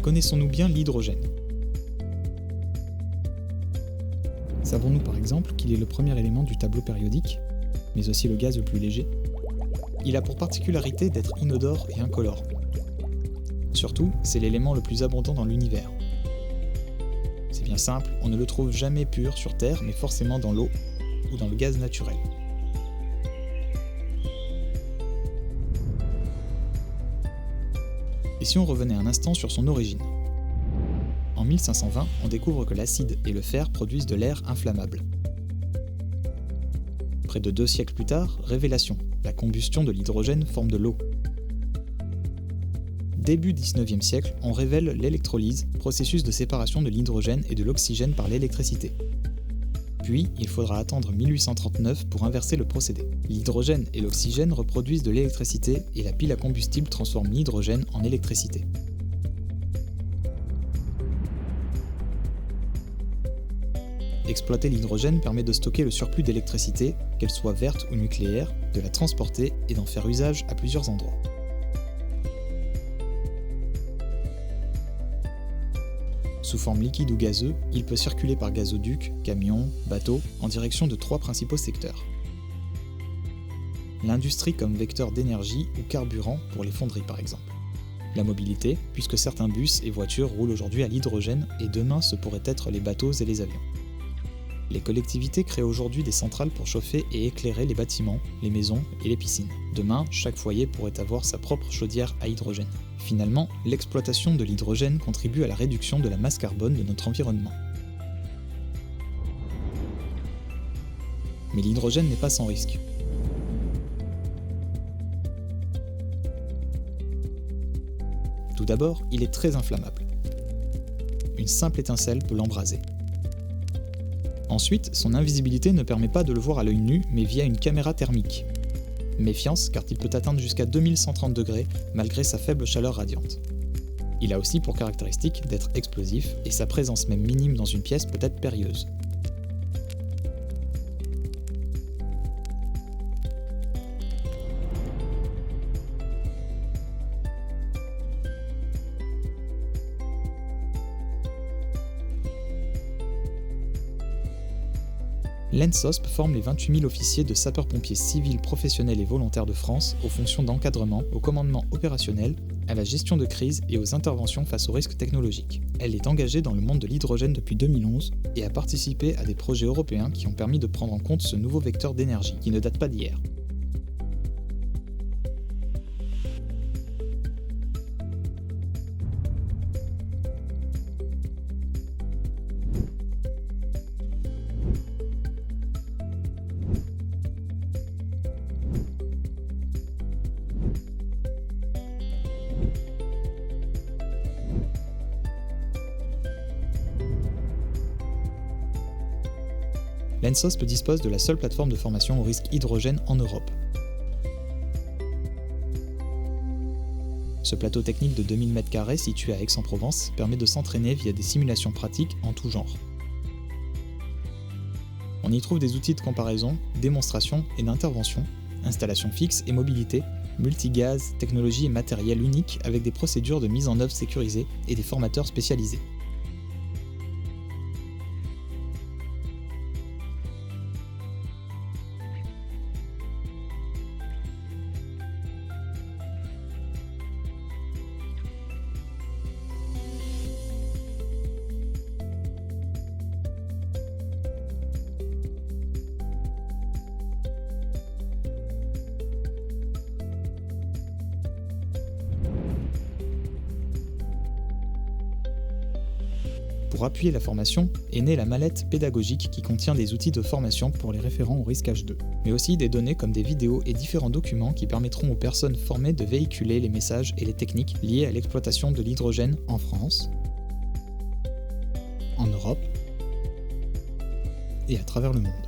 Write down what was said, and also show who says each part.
Speaker 1: connaissons-nous bien l'hydrogène ? Savons-nous par exemple qu'il est le premier élément du tableau périodique, mais aussi le gaz le plus léger ? Il a pour particularité d'être inodore et incolore. Surtout, c'est l'élément le plus abondant dans l'univers. C'est bien simple, on ne le trouve jamais pur sur Terre, mais forcément dans l'eau ou dans le gaz naturel. Et si on revenait un instant sur son origine ? En 1520, on découvre que l'acide et le fer produisent de l'air inflammable. Près de 2 siècles plus tard, révélation, la combustion de l'hydrogène forme de l'eau. Début 19e siècle, on révèle l'électrolyse, processus de séparation de l'hydrogène et de l'oxygène par l'électricité. Puis, il faudra attendre 1839 pour inverser le procédé. L'hydrogène et l'oxygène reproduisent de l'électricité et la pile à combustible transforme l'hydrogène en électricité. Exploiter l'hydrogène permet de stocker le surplus d'électricité, qu'elle soit verte ou nucléaire, de la transporter et d'en faire usage à plusieurs endroits. Sous forme liquide ou gazeux, il peut circuler par gazoduc, camions, bateaux, en direction de 3 principaux secteurs. L'industrie comme vecteur d'énergie ou carburant pour les fonderies par exemple. La mobilité, puisque certains bus et voitures roulent aujourd'hui à l'hydrogène et demain ce pourraient être les bateaux et les avions. Les collectivités créent aujourd'hui des centrales pour chauffer et éclairer les bâtiments, les maisons et les piscines. Demain, chaque foyer pourrait avoir sa propre chaudière à hydrogène. Finalement, l'exploitation de l'hydrogène contribue à la réduction de la masse carbone de notre environnement. Mais l'hydrogène n'est pas sans risque. Tout d'abord, il est très inflammable. Une simple étincelle peut l'embraser. Ensuite, son invisibilité ne permet pas de le voir à l'œil nu, mais via une caméra thermique. Méfiance, car il peut atteindre jusqu'à 2130 degrés, malgré sa faible chaleur radiante. Il a aussi pour caractéristique d'être explosif, et sa présence même minime dans une pièce peut être périlleuse. L'ENSOSP forme les 28 000 officiers de sapeurs-pompiers civils professionnels et volontaires de France aux fonctions d'encadrement, au commandement opérationnel, à la gestion de crise et aux interventions face aux risques technologiques. Elle est engagée dans le monde de l'hydrogène depuis 2011 et a participé à des projets européens qui ont permis de prendre en compte ce nouveau vecteur d'énergie, qui ne date pas d'hier. L'ENSOSP dispose de la seule plateforme de formation au risque hydrogène en Europe. Ce plateau technique de 2000 m² situé à Aix-en-Provence permet de s'entraîner via des simulations pratiques en tout genre. On y trouve des outils de comparaison, démonstration et d'intervention, installations fixes et mobilité, multigaz, technologie et matériel unique avec des procédures de mise en œuvre sécurisées et des formateurs spécialisés. Pour appuyer la formation, est née la mallette pédagogique qui contient des outils de formation pour les référents au risque H2, mais aussi des données comme des vidéos et différents documents qui permettront aux personnes formées de véhiculer les messages et les techniques liées à l'exploitation de l'hydrogène en France, en Europe et à travers le monde.